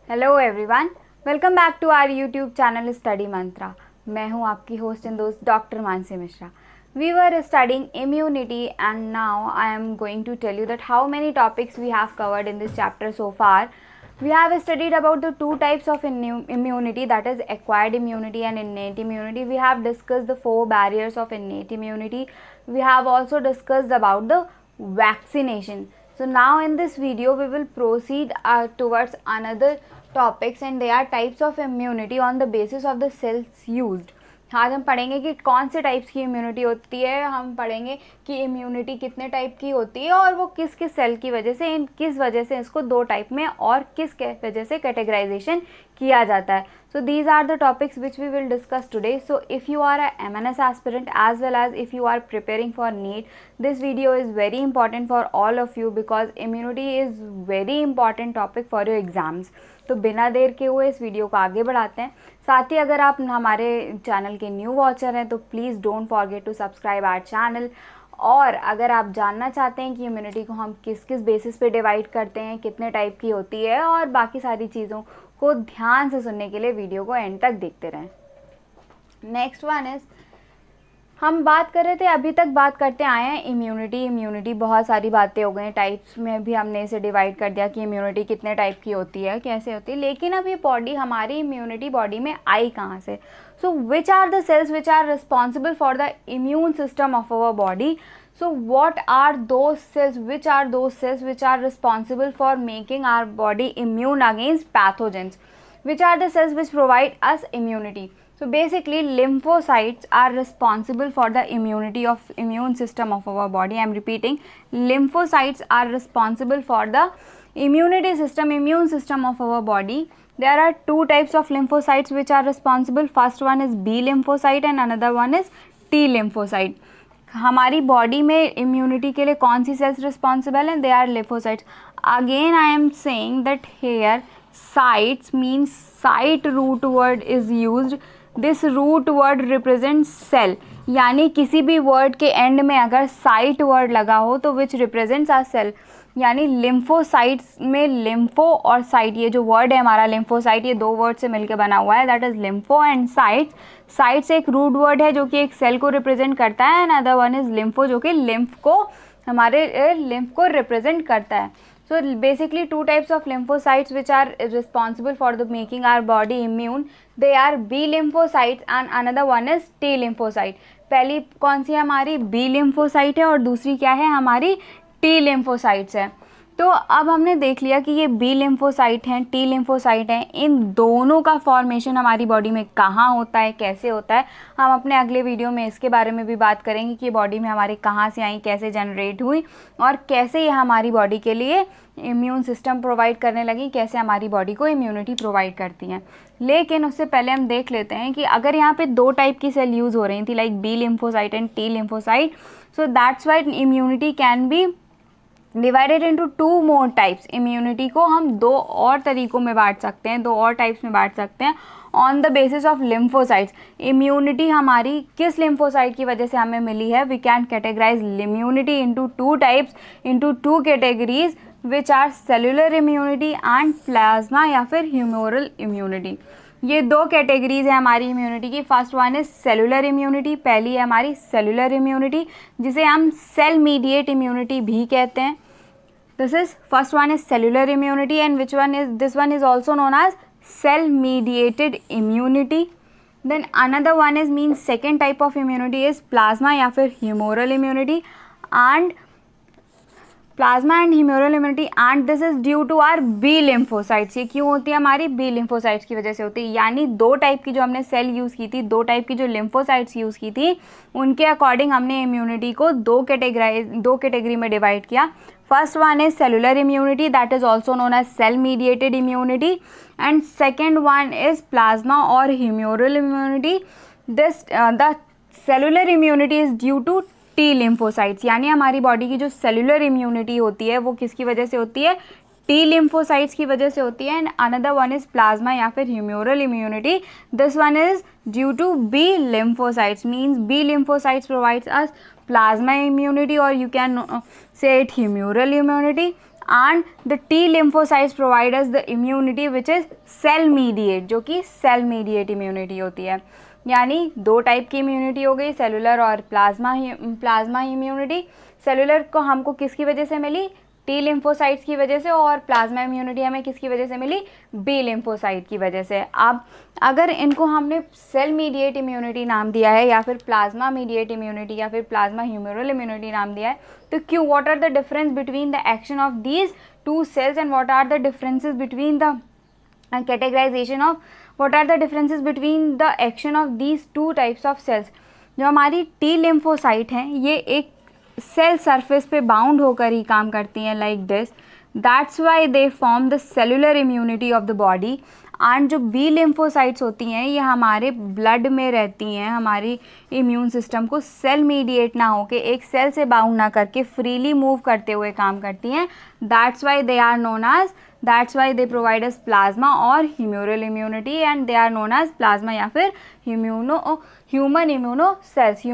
Hello everyone, welcome back to our YouTube channel study Mantra. मैं हूं आपकी होस्ट एंड दोस्त doctor Mansi Mishra. We were studying immunity and now I am going to tell you that how many topics we have covered in this chapter so far. We have studied about the two types of immunity, that is acquired immunity and innate immunity. We have discussed the 4 barriers of innate immunity. We have also discussed about the vaccination. So now in this video we will proceed towards another topics, and they are types of immunity on the basis of the cells used. आज हम पढ़ेंगे कि कौन से types की immunity होती है, हम पढ़ेंगे कि इम्यूनिटी कितने टाइप की होती है और वो किस किस सेल की वजह से किस वजह से इसको 2 टाइप में और किस वजह से कैटेगराइजेशन किया जाता है. So these are the topics which we will discuss today. So if you are a MNS aspirant as well as if you are preparing for NEET, this video is very important for all of you because immunity is very important topic for your exams. तो बिना देर के हुए इस video को आगे बढ़ाते हैं. साथ ही अगर आप हमारे चैनल के न्यू वॉचर हैं तो please don't forget to subscribe our channel. और अगर आप जानना चाहते हैं कि इम्यूनिटी को हम किस किस बेसिस पे डिवाइड करते हैं, कितने टाइप की होती है और बाकी सारी चीज़ों को ध्यान से सुनने के लिए वीडियो को एंड तक देखते रहें. नेक्स्ट वन इज़, हम बात कर रहे थे, अभी तक बात करते आए हैं इम्यूनिटी. बहुत सारी बातें हो गई, टाइप्स में भी हमने इसे डिवाइड कर दिया कि इम्यूनिटी कितने टाइप की होती है, कैसे होती है. लेकिन अब ये बॉडी, हमारी इम्यूनिटी बॉडी में आई कहाँ से? So which are the cells which are responsible for the immune system of our body? So what are those cells, which are those cells which are responsible for making our body immune against pathogens? Which are the cells which provide us immunity? So basically lymphocytes are responsible for the immunity of immune system of our body. I am repeating, lymphocytes are responsible for the immune system of our body. There are 2 types of lymphocytes which are responsible. First one is B lymphocyte and another one is T lymphocyte. हमारी body में immunity के लिए कौन सी cells responsible हैं? They are lymphocytes. Again I am saying that here cytes means cyte root word is used. This root word represents cell, यानी किसी भी वर्ड के एंड में अगर साइट वर्ड लगा हो तो विच रिप्रेजेंट्स आर सेल. यानी लिम्फोसाइट्स में लिम्फो और साइट, ये जो वर्ड है हमारा लिम्फोसाइट, ये 2 वर्ड से मिलकर बना हुआ है, that is lympho and site. Sites एक रूट वर्ड है जो कि एक सेल को रिप्रेजेंट करता है, and other one is lympho जो कि लिम्फ को, हमारे लिम्फ को रिप्रेजेंट करता है. So basically 2 types of lymphocytes which are responsible for the making our body immune. They are B lymphocytes and another one is T lymphocyte. पहली कौन सी हमारी B lymphocyte है और दूसरी क्या है, हमारी T lymphocytes है. तो अब हमने देख लिया कि ये B lymphocyte हैं, T lymphocyte हैं. इन दोनों का फॉर्मेशन हमारी बॉडी में कहाँ होता है, कैसे होता है, हम अपने अगले वीडियो में इसके बारे में भी बात करेंगे कि बॉडी में हमारे कहाँ से आई, कैसे जनरेट हुई और कैसे ये हमारी बॉडी के लिए इम्यून सिस्टम प्रोवाइड करने लगी, कैसे हमारी बॉडी को इम्यूनिटी प्रोवाइड करती हैं. लेकिन उससे पहले हम देख लेते हैं कि अगर यहाँ पे 2 टाइप की सेल यूज़ हो रही थी, like B lymphocyte and T lymphocyte, so that's why immunity can be divided into 2 more types. Immunity को हम 2 और तरीक़ों में बांट सकते हैं, 2 और टाइप्स में बांट सकते हैं on the basis of lymphocytes. Immunity हमारी किस लिम्फोसाइट की वजह से हमें मिली है? We can categorize immunity into 2 types, into 2 categories which are cellular immunity and plasma या फिर ह्यूमोरल इम्यूनिटी. ये 2 कैटेगरीज है हमारी इम्यूनिटी की. First one is cellular immunity. पहली है हमारी सेलुलर इम्यूनिटी, जिसे हम सेल मीडिएट इम्यूनिटी भी कहते हैं. This is first one is cellular immunity and which one is, this one is also known as cell mediated immunity. Then another one is means second type of immunity is plasma या फिर humoral immunity and plasma and humoral immunity and this is due to our B lymphocytes. ये क्यों होती है? हमारी B lymphocytes की वजह से होती है. यानी 2 टाइप की जो हमने सेल यूज़ की थी, 2 टाइप की जो लिम्फोसाइट्स यूज़ की थी, उनके अकॉर्डिंग हमने इम्यूनिटी को 2 कैटेगरी में डिवाइड किया. First one is cellular immunity, that is also known as cell mediated immunity, and second one is plasma और humoral immunity. This the cellular immunity is due to T lymphocytes. यानी हमारी body की जो cellular immunity होती है वो किसकी वजह से होती है? T lymphocytes की वजह से होती है. And another one is plasma या फिर humoral immunity. This one is due to B lymphocytes. Means B lymphocytes provides us plasma immunity or you can say it humoral immunity. And the T lymphocytes provide us the immunity which is cell mediate, जो कि cell mediate immunity होती है। यानी दो type की immunity हो गई, cellular और प्लाज्मा इम्यूनिटी। सेलुलर को हमको किसकी वजह से मिली, टी लिम्फोसाइट्स की वजह से, और प्लाज्मा इम्यूनिटी हमें किसकी वजह से मिली, बी लिम्फोसाइट की वजह से। अब अगर इनको हमने सेल मीडिएट इम्यूनिटी नाम दिया है या फिर प्लाज्मा मीडिएट इम्यूनिटी या फिर प्लाज्मा ह्यूमरल इम्यूनिटी नाम दिया है, तो क्यों, what are the difference between the action of these two cells and what are the differences between the categorization of what are the differences between the action of these two types of cells। जो हमारी T lymphocyte हैं ये एक cell surface पे bound होकर ही काम करती हैं like this, that's why they form the cellular immunity of the body. And जो बी लिम्फोसाइट्स होती हैं ये हमारे ब्लड में रहती हैं, हमारी इम्यून सिस्टम को सेल मीडिएट ना होके, एक सेल से बाउंड ना करके फ्रीली मूव करते हुए काम करती हैं। That's why they are known as, that's why they provide us plasma और humoral immunity and they are known as plasma या फिर human immunocells,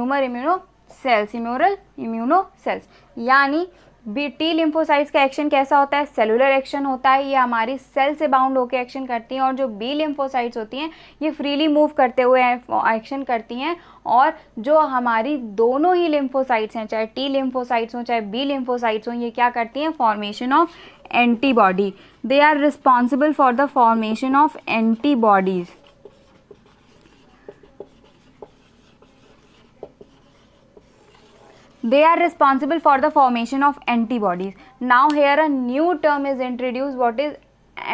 humoral immunocells। यानी टी लिम्फोसाइट्स का एक्शन कैसा होता है, सेलुलर एक्शन होता है, ये हमारी सेल से बाउंड होकर एक्शन करती हैं। और जो बी लिम्फोसाइट्स होती हैं ये फ्रीली मूव करते हुए एक्शन करती हैं। और जो हमारी दोनों ही लिम्फोसाइट्स हैं, चाहे टी लिम्फोसाइट्स हों चाहे बी लिम्फोसाइट्स हों, ये क्या करती हैं, formation of antibody. They are responsible for the formation of antibodies. They are responsible for the formation of antibodies. Now here a new term is introduced, what is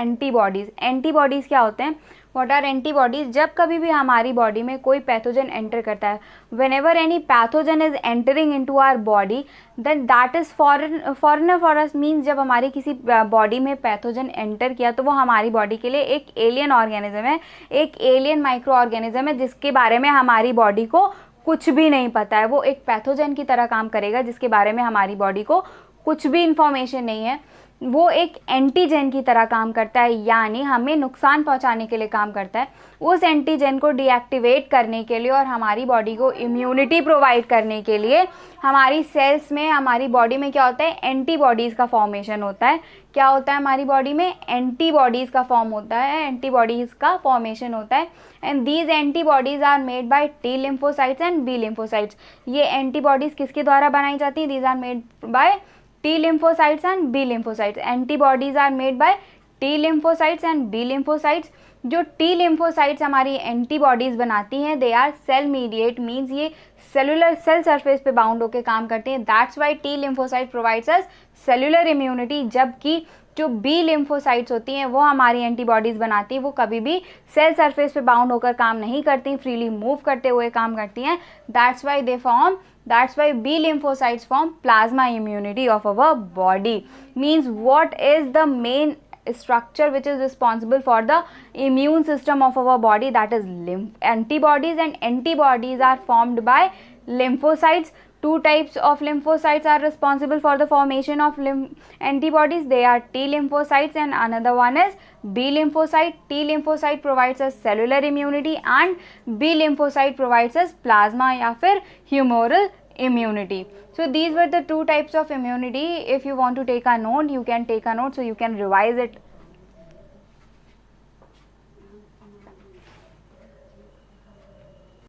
antibodies। antibodies क्या होते हैं, what are antibodies। जब कभी भी हमारी body में कोई pathogen enter करता है, whenever any pathogen is entering into our body then that is foreigner for us, means जब हमारी किसी बॉडी में पैथोजन एंटर किया तो वो हमारी बॉडी के लिए एक एलियन ऑर्गेनिज्म है, एक एलियन माइक्रो ऑर्गेनिज्म है जिसके बारे में हमारी बॉडी को कुछ भी नहीं पता है। वो एक पैथोजन की तरह काम करेगा जिसके बारे में हमारी बॉडी को कुछ भी इंफॉर्मेशन नहीं है। वो एक एंटीजन की तरह काम करता है, यानी हमें नुकसान पहुंचाने के लिए काम करता है। उस एंटीजन को डीएक्टिवेट करने के लिए और हमारी बॉडी को इम्यूनिटी प्रोवाइड करने के लिए हमारी सेल्स में, हमारी बॉडी में क्या होता है, एंटीबॉडीज़ का फॉर्मेशन होता है। क्या होता है हमारी बॉडी में, एंटीबॉडीज़ का फॉर्म होता है, एंटीबॉडीज़ का फॉर्मेशन होता है। And these antibodies are made by T lymphocytes and B lymphocytes. ये एंटीबॉडीज़ किसके द्वारा बनाई जाती हैं, these are made by T lymphocytes and B lymphocytes। Antibodies are made by T lymphocytes and B lymphocytes। जो T lymphocytes हमारी antibodies बनाती हैं, they are cell mediate, means ये सेलुलर सेल सरफेस पे बाउंड होकर काम करते हैं। That's why T lymphocyte provides us cellular immunity. जबकि जो बी लिम्फोसाइट्स होती हैं वो हमारी एंटीबॉडीज़ बनाती हैं, वो कभी भी सेल सरफेस पे बाउंड होकर काम नहीं करती, फ्रीली मूव करते हुए काम करती हैं। That's why B lymphocytes form plasma immunity of our body। Means what is the main structure which is responsible for the immune system of our body, that is antibodies, and antibodies are formed by lymphocytes। Two types of lymphocytes are responsible for the formation of antibodies. They are T lymphocytes and another one is B lymphocyte। T lymphocyte provides us cellular immunity and B lymphocyte provides us plasma या फिर humoral immunity। So these were the two types of immunity। If you want to take a note, you can take a note so you can revise it